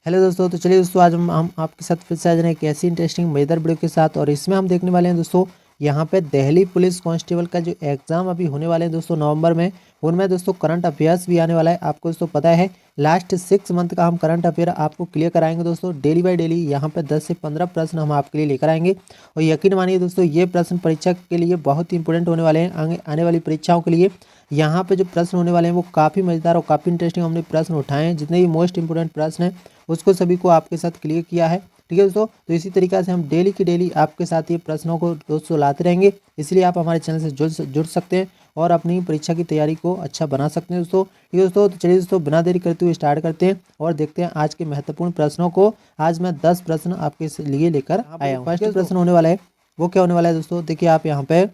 Hello दोस्तों, तो चलिए दोस्तों आज हम आपके साथ फिर से आ जाए एक ऐसी इंटरेस्टिंग मजेदार वीडियो के साथ। और इसमें हम देखने वाले हैं दोस्तों यहाँ पे दिल्ली पुलिस कांस्टेबल का जो एग्जाम अभी होने वाले हैं दोस्तों नवंबर में, उनमें दोस्तों करंट अफेयर्स भी आने वाला है। आपको दोस्तों पता है लास्ट 6 मंथ का हम करंट अफेयर आपको क्लियर कराएंगे दोस्तों डेली बाय डेली। यहाँ पे 10 से 15 प्रश्न हम आपके लिए लेकर आएंगे और यकीन मानिए दोस्तों ये प्रश्न परीक्षा के लिए बहुत ही इंपॉर्टेंट होने वाले हैं। आने वाली परीक्षाओं के लिए यहाँ पे जो प्रश्न होने वाले हैं वो काफ़ी मजेदार और काफ़ी इंटरेस्टिंग हमने प्रश्न उठाए हैं। जितने भी मोस्ट इंपोर्टेंट प्रश्न हैं उसको सभी को आपके साथ क्लियर किया है। ठीक है दोस्तों, तो इसी तरीके से हम डेली की डेली आपके साथ ये प्रश्नों को दोस्तों लाते रहेंगे, इसलिए आप हमारे चैनल से जुड़ सकते हैं और अपनी परीक्षा की तैयारी को अच्छा बना सकते हैं दोस्तों। ठीक है दोस्तों, तो चलिए दोस्तों बिना देरी करते हुए स्टार्ट करते हैं और देखते हैं आज के महत्वपूर्ण प्रश्नों को। आज मैं 10 प्रश्न आपके लिए लेकर आया हूँ। फर्स्ट प्रश्न होने वाला है वो क्या होने वाला है दोस्तों, देखिए आप यहाँ पे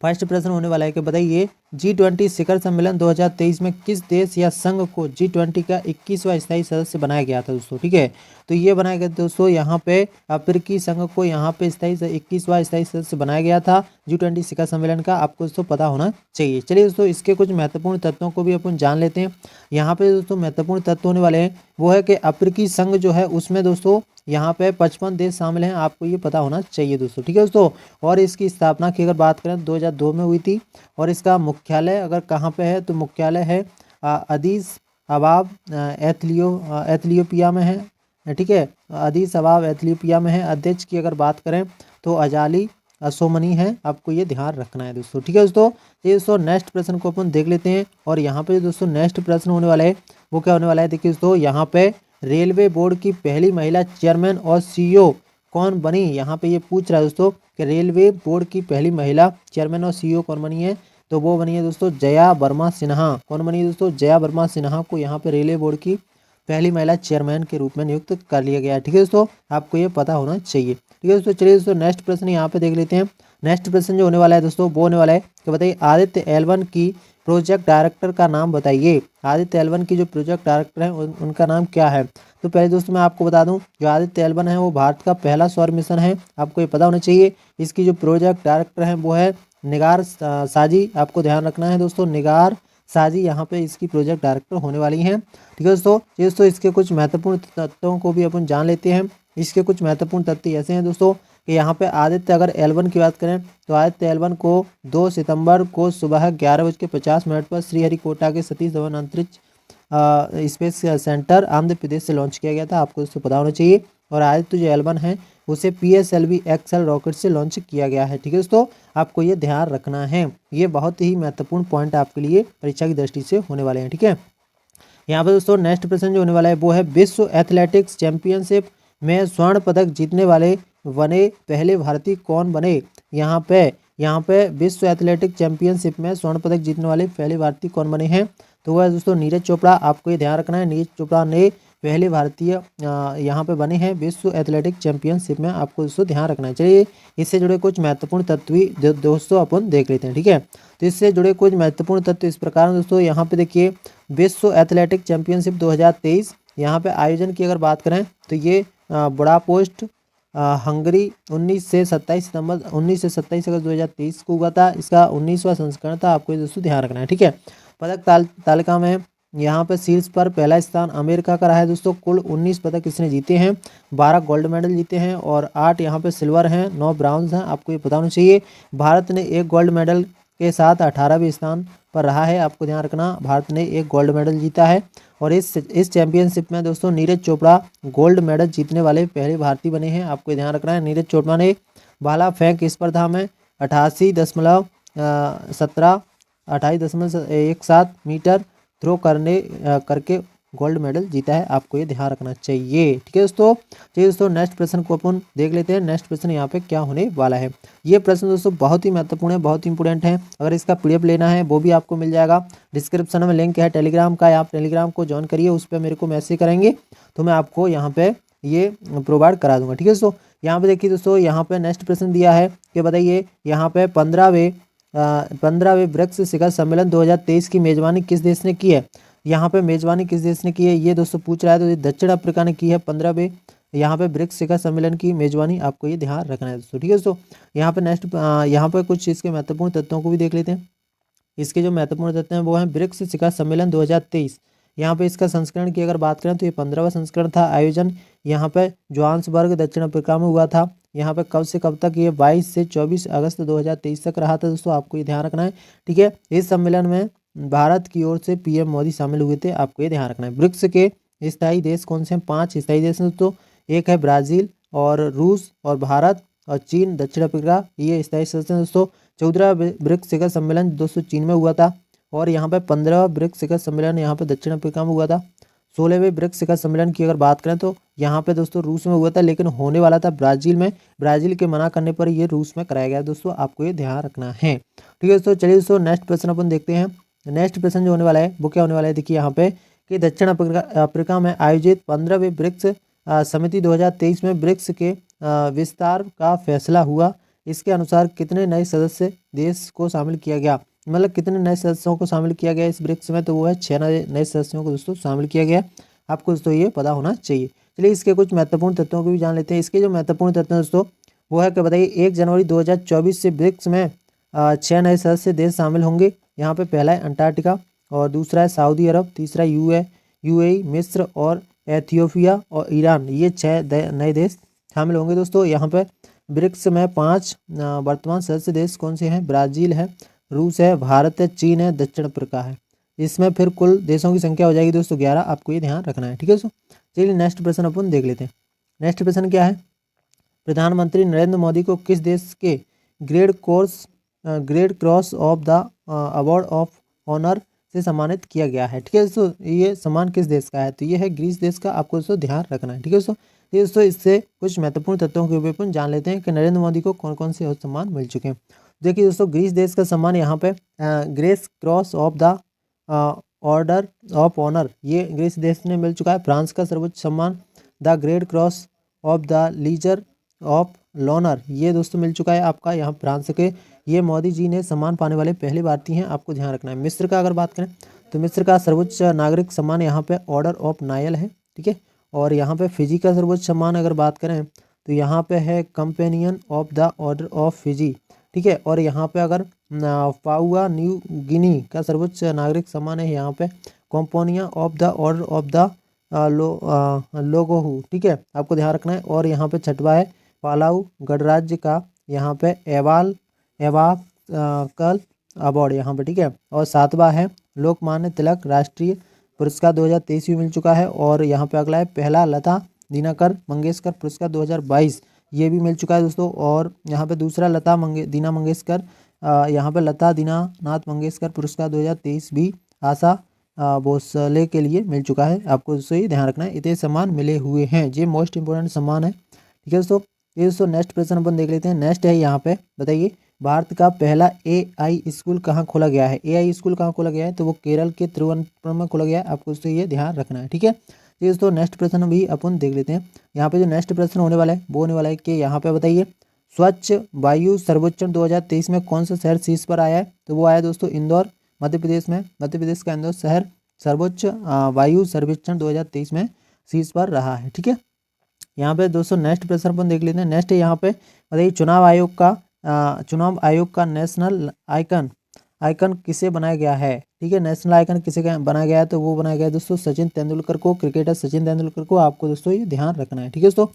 फर्स्ट प्रश्न होने वाला है कि बताइए G20 शिखर सम्मेलन 2023 में किस देश या संघ को G20 का 21वां स्थायी सदस्य बनाया गया था दोस्तों। ठीक है, तो ये बनाया गया दोस्तों यहाँ पे अफ्रीकी संघ को यहाँ पे 21वां स्थायी सदस्य बनाया गया था G20 शिखर सम्मेलन का। आपको दोस्तों पता होना चाहिए। चलिए दोस्तों इसके कुछ महत्वपूर्ण तत्वों को भी अपन जान लेते हैं। यहाँ पे दोस्तों महत्वपूर्ण तत्व होने वाले हैं वो है कि अफ्रीकी संघ जो है उसमें दोस्तों यहाँ पे 55 देश शामिल हैं। आपको ये पता होना चाहिए दोस्तों। ठीक है दोस्तों, और इसकी स्थापना की अगर बात करें 2002 में हुई थी। और इसका मुख्यालय अगर कहाँ पे है तो मुख्यालय है अदीस अबाब एथियोपिया में है। ठीक है, अदीस अबाब एथियोपिया में है। अध्यक्ष की अगर बात करें तो अजाली असोमनी है। आपको ये ध्यान रखना है दोस्तों। ठीक है दोस्तों, ये दोस्तों नेक्स्ट प्रश्न को अपन देख लेते हैं। और यहाँ पे दोस्तों नेक्स्ट प्रश्न होने वाला है वो क्या होने वाला है, देखिए दोस्तों यहाँ पे रेलवे बोर्ड की पहली महिला चेयरमैन और सीईओ कौन बनी। यहाँ पे ये पूछ रहा है दोस्तों कि रेलवे बोर्ड की पहली महिला चेयरमैन और सीईओ कौन बनी है, तो वो बनी है दोस्तों जया वर्मा सिन्हा। कौन बनी है दोस्तों, जया वर्मा सिन्हा को यहाँ पे रेलवे बोर्ड की पहली महिला चेयरमैन के रूप में नियुक्त कर लिया गया है। ठीक है दोस्तों, आपको ये पता होना चाहिए। ठीक है दोस्तों, चलिए दोस्तों नेक्स्ट प्रश्न यहाँ पे देख लेते हैं। नेक्स्ट प्रश्न जो होने वाला है दोस्तों वो होने वाला है कि बताइए आदित्य L1 की प्रोजेक्ट डायरेक्टर का नाम बताइए। आदित्य L1 की जो प्रोजेक्ट डायरेक्टर है उनका नाम क्या है। तो पहले दोस्तों मैं आपको बता दूं जो आदित्य L1 है वो भारत का पहला सौर मिशन है। आपको ये पता होना चाहिए। इसकी जो प्रोजेक्ट डायरेक्टर है वो है निगार साजी। आपको ध्यान रखना है दोस्तों, निगार साजी यहाँ पे इसकी प्रोजेक्ट डायरेक्टर होने वाली हैं। ठीक है दोस्तों, ये दोस्तों इसके कुछ महत्वपूर्ण तत्वों को भी अपन जान लेते हैं। इसके कुछ महत्वपूर्ण तथ्य ऐसे हैं दोस्तों कि यहाँ पे आदित्य अगर L1 की बात करें तो आदित्य L1 को 2 सितंबर को सुबह 11:50 पर श्रीहरिकोटा के सतीश धवन अंतरिक्ष स्पेस सेंटर आंध्र प्रदेश से लॉन्च किया गया था। आपको इसको पता होना चाहिए। और आदित्य जो L1 है उसे PSLV XL रॉकेट से लॉन्च किया गया है। ठीक है दोस्तों, आपको ये ध्यान रखना है। ये बहुत ही महत्वपूर्ण पॉइंट आपके लिए परीक्षा की दृष्टि से होने वाले हैं। ठीक है, यहाँ पे दोस्तों नेक्स्ट प्रश्न जो होने वाला है वो है विश्व एथलेटिक्स चैंपियनशिप में स्वर्ण पदक जीतने वाले बने पहले भारतीय कौन बने। यहाँ पे विश्व एथलेटिक चैंपियनशिप में स्वर्ण पदक जीतने वाले पहले भारतीय कौन बने हैं, तो वह दोस्तों नीरज चोपड़ा। आपको ये ध्यान रखना है, नीरज चोपड़ा ने पहले भारतीय यहाँ पे बने हैं विश्व एथलेटिक चैंपियनशिप में। आपको दोस्तों ध्यान रखना है। चलिए इससे जुड़े कुछ महत्वपूर्ण तत्व भी दोस्तों अपन देख लेते हैं। ठीक है, तो इससे जुड़े कुछ महत्वपूर्ण तत्व इस प्रकार हैं दोस्तों। यहाँ पे देखिए विश्व एथलेटिक चैंपियनशिप 2023 यहाँ पे आयोजन की अगर बात करें तो ये बुडापेस्ट हंगरी 19 से 27 अगस्त 2023 को हुआ था। इसका 19वां संस्करण था। आपको ये दोस्तों ध्यान रखना है। ठीक है, पदक तालिका में यहाँ पे शीर्ष पर पहला स्थान अमेरिका का रहा है दोस्तों। कुल 19 पदक इसने जीते हैं, 12 गोल्ड मेडल जीते हैं और 8 यहाँ पे सिल्वर हैं, 9 ब्राउन्स हैं। आपको ये पता होना चाहिए। भारत ने 1 गोल्ड मेडल के साथ 18वें स्थान पर रहा है। आपको ध्यान रखना, भारत ने 1 गोल्ड मेडल जीता है। और इस चैंपियनशिप में दोस्तों नीरज चोपड़ा गोल्ड मेडल जीतने वाले पहले भारतीय बने हैं। आपको ध्यान रखना है। नीरज चोपड़ा ने भाला फेंक स्पर्धा में 28.17 मीटर थ्रो करके गोल्ड मेडल जीता है। आपको ये ध्यान रखना चाहिए। ठीक है दोस्तों, चलिए दोस्तों नेक्स्ट प्रश्न को अपन देख लेते हैं। नेक्स्ट प्रश्न यहाँ पे क्या होने वाला है। ये प्रश्न दोस्तों बहुत ही महत्वपूर्ण है, बहुत ही इंपॉर्टेंट है। अगर इसका PDF लेना है वो भी आपको मिल जाएगा। डिस्क्रिप्शन में लिंक है टेलीग्राम का, आप टेलीग्राम को ज्वाइन करिए। उस पर मेरे को मैसेज करेंगे तो मैं आपको यहाँ पे ये प्रोवाइड करा दूंगा। ठीक है दोस्तों, यहाँ पे देखिए दोस्तों यहाँ पे नेक्स्ट प्रश्न दिया है कि बताइए यहाँ पे 15वें ब्रिक्स शिखर सम्मेलन 2023 की मेजबानी किस देश ने की है। यहाँ पे मेजबानी किस देश ने की है ये दोस्तों पूछ रहा है। तो ये दक्षिण अफ्रीका ने की है 15वें यहाँ पे ब्रिक्स शिखर सम्मेलन की मेजबानी। आपको ये ध्यान रखना है दोस्तों। ठीक है दोस्तों, यहाँ पे नेक्स्ट यहाँ पे कुछ इसके महत्वपूर्ण तत्वों को भी देख लेते हैं। इसके जो महत्वपूर्ण तत्व हैं वो हैं ब्रिक्स शिखर सम्मेलन 2023 यहाँ पे इसका संस्करण की अगर बात करें तो ये 15वां संस्करण था। आयोजन यहाँ पे जोहान्सबर्ग दक्षिण अफ्रीका में हुआ था। यहाँ पे कब से कब तक, ये 22 से 24 अगस्त 2023 तक रहा था दोस्तों, आपको ये ध्यान रखना है। ठीक है, इस सम्मेलन में भारत की ओर से पीएम मोदी शामिल हुए थे, आपको ये ध्यान रखना है। ब्रिक्स के स्थायी देश कौन से हैं? 5 स्थायी देश हैं दोस्तों। एक है ब्राज़ील और रूस और भारत और चीन, दक्षिण अफ्रीका, ये स्थायी सदस्य हैं दोस्तों। 14वां ब्रिक्स शिखर सम्मेलन दोस्तों चीन में हुआ था और यहाँ पे 15वां ब्रिक्स शिखर सम्मेलन यहाँ पे दक्षिण अफ्रीका में हुआ था। 16वें ब्रिक्स शिखर सम्मेलन की अगर बात करें तो यहाँ पे दोस्तों रूस में हुआ था, लेकिन होने वाला था ब्राज़ील में। ब्राज़ील के मना करने पर ये रूस में कराया गया दोस्तों, आपको ये ध्यान रखना है। ठीक है दोस्तों, चलिए दोस्तों नेक्स्ट प्रश्न अपन देखते हैं। नेक्स्ट प्रश्न जो होने वाला है वो क्या होने वाला है, देखिए यहाँ पे कि दक्षिण अफ्रीका में आयोजित 15वें ब्रिक्स समिति 2023 में ब्रिक्स के विस्तार का फैसला हुआ। इसके अनुसार कितने नए सदस्य देश को शामिल किया गया, मतलब कितने नए सदस्यों को शामिल किया गया इस ब्रिक्स में, तो वो है 6 नए सदस्यों को दोस्तों शामिल किया गया। आपको दोस्तों ये पता होना चाहिए। चलिए इसके कुछ महत्वपूर्ण तत्वों को भी जान लेते हैं। इसके जो महत्वपूर्ण तत्व हैं दोस्तों वो है कि बताइए 1 जनवरी 2024 से ब्रिक्स में 6 नए सदस्य देश शामिल होंगे। यहाँ पे पहला है अंटार्कटिका और दूसरा है सऊदी अरब, तीसरा यूएई, मिस्र और एथियोपिया और ईरान, ये 6 नए देश शामिल होंगे दोस्तों। यहाँ पे ब्रिक्स में 5 वर्तमान सदस्य देश कौन से हैं? ब्राज़ील है, रूस है, भारत है, चीन है, दक्षिण अफ्रीका है। इसमें फिर कुल देशों की संख्या हो जाएगी दोस्तों 11, आपको ये ध्यान रखना है। ठीक है दोस्तों, चलिए नेक्स्ट प्रश्न अपन देख लेते हैं। नेक्स्ट प्रश्न क्या है, प्रधानमंत्री नरेंद्र मोदी को किस देश के grand cross of the award of honour से सम्मानित किया गया है? ठीक है दोस्तों, ये सम्मान किस देश का है? तो ये है ग्रीस देश का, आपको दोस्तों ध्यान रखना है। ठीक है दोस्तों, ये दोस्तों इससे कुछ महत्वपूर्ण तत्वों के ऊपर अपन जान लेते हैं कि नरेंद्र मोदी को कौन कौन से सम्मान मिल चुके हैं। देखिए दोस्तों, ग्रीस देश का सम्मान यहाँ पे grace cross of the order of honour, ये ग्रीस देश ने मिल चुका है। फ्रांस का सर्वोच्च सम्मान the great cross of the legion of honour, ये दोस्तों मिल चुका है आपका यहाँ फ्रांस के। ये मोदी जी ने सम्मान पाने वाले पहले भारतीय हैं, आपको ध्यान रखना है। मिस्र का अगर बात करें तो मिस्र का सर्वोच्च नागरिक सम्मान यहाँ पे ऑर्डर ऑफ नायल है। ठीक है, और यहाँ पे फिजी का सर्वोच्च सम्मान अगर बात करें तो यहाँ पे है companion of the order of Fiji. ठीक है, और यहाँ पे अगर पापुआ न्यू गिनी का सर्वोच्च नागरिक सम्मान है यहाँ पे companion of the order of the Logohu. ठीक है, आपको ध्यान रखना है। और यहाँ पे 6वां है पालाऊ गणराज्य का यहाँ पे एवाकल अवार्ड यहाँ पे। ठीक है, और 7वां है लोकमान्य तिलक राष्ट्रीय पुरस्कार 2023 भी मिल चुका है। और यहाँ पे अगला है पहला लता दीनाकर मंगेशकर पुरस्कार 2022, ये भी मिल चुका है दोस्तों। और यहाँ पे दूसरा दीना मंगेशकर यहाँ पे लता दीनानाथ मंगेशकर पुरस्कार 2023 भी आशा भोसले के लिए मिल चुका है, आपको दोस्तों ये ध्यान रखना है। इतने सम्मान मिले हुए हैं, ये मोस्ट इंपोर्टेंट सम्मान है। ठीक है दोस्तों, ये दोस्तों नेक्स्ट प्रश्न अपन देख लेते हैं। नेक्स्ट है यहाँ पे बताइए भारत का पहला AI स्कूल कहाँ खोला गया है? AI स्कूल कहाँ खोला गया है? तो वो केरल के तिरुवनंतपुरम में खोला गया है, आपको दोस्तों ये ध्यान रखना है। ठीक है, तो दोस्तों नेक्स्ट प्रश्न भी अपन देख लेते हैं। यहाँ पे जो नेक्स्ट प्रश्न होने वाला है वो होने वाला है कि यहाँ पे बताइए स्वच्छ वायु सर्वेक्षण 2023 में कौन सा शहर शीर्ष पर आया है? तो वो आया दोस्तों इंदौर, मध्य प्रदेश में। मध्य प्रदेश का इंदौर शहर सर्वोच्च वायु सर्वेक्षण 2023 में शीर्ष पर रहा है। ठीक है, यहाँ पे दोस्तों नेक्स्ट प्रश्न अपन देख लेते हैं। नेक्स्ट है यहाँ पे बताइए चुनाव आयोग का नेशनल आइकन किसे बनाया गया है? ठीक है, नेशनल आइकन किसे बनाया गया है? तो वो बनाया गया है दोस्तों सचिन तेंदुलकर को, क्रिकेटर सचिन तेंदुलकर को, आपको दोस्तों ये ध्यान रखना है। ठीक है दोस्तों,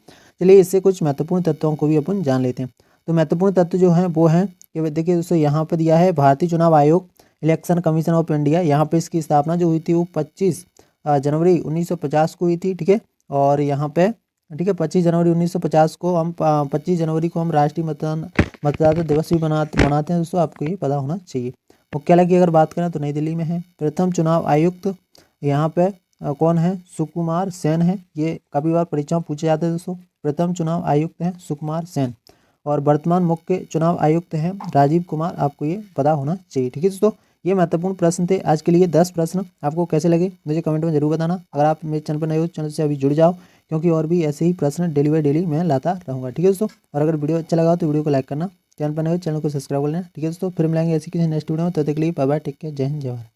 चलिए इससे कुछ महत्वपूर्ण तत्वों को भी अपन जान लेते हैं। तो महत्वपूर्ण तत्व जो हैं वो हैं कि देखिए दोस्तों यहाँ पे दिया है भारतीय चुनाव आयोग इलेक्शन कमीशन ऑफ इंडिया। यहाँ पे इसकी स्थापना जो हुई थी वो 25 जनवरी 1950 को हुई थी। ठीक है, और यहाँ पे ठीक है 25 जनवरी 1950 को हम 25 जनवरी को हम राष्ट्रीय मतदाता दिवस भी मनाते हैं दोस्तों, आपको ये पता होना चाहिए। मुख्यालय की अगर बात करें तो नई दिल्ली में है। प्रथम चुनाव आयुक्त यहाँ पे कौन है? सुकुमार सेन है, ये काफ़ी बार परीक्षा में पूछे जाते हैं दोस्तों। प्रथम चुनाव आयुक्त हैं सुकुमार सेन और वर्तमान मुख्य चुनाव आयुक्त हैं राजीव कुमार, आपको ये पता होना चाहिए। ठीक है दोस्तों, ये महत्वपूर्ण प्रश्न थे आज के लिए 10 प्रश्न। आपको कैसे लगे मुझे कमेंट में जरूर बताना। अगर आप मेरे चैनल पर नए हो चैनल से अभी जुड़ जाओ, क्योंकि और भी ऐसे ही प्रश्न डेली बाई डेली मैं लाता रहूँगा। ठीक है दोस्तों, और अगर वीडियो अच्छा लगा तो वीडियो को लाइक करना, चैनल पर नए हो चैनल को सब्सक्राइब कर लेना। ठीक है दोस्तों, फिर मिलेंगे ऐसी किसी नेक्स्ट वीडियो में, तब तक के लिए बाय बाय, टेक केयर, जय हिंद जय भारत।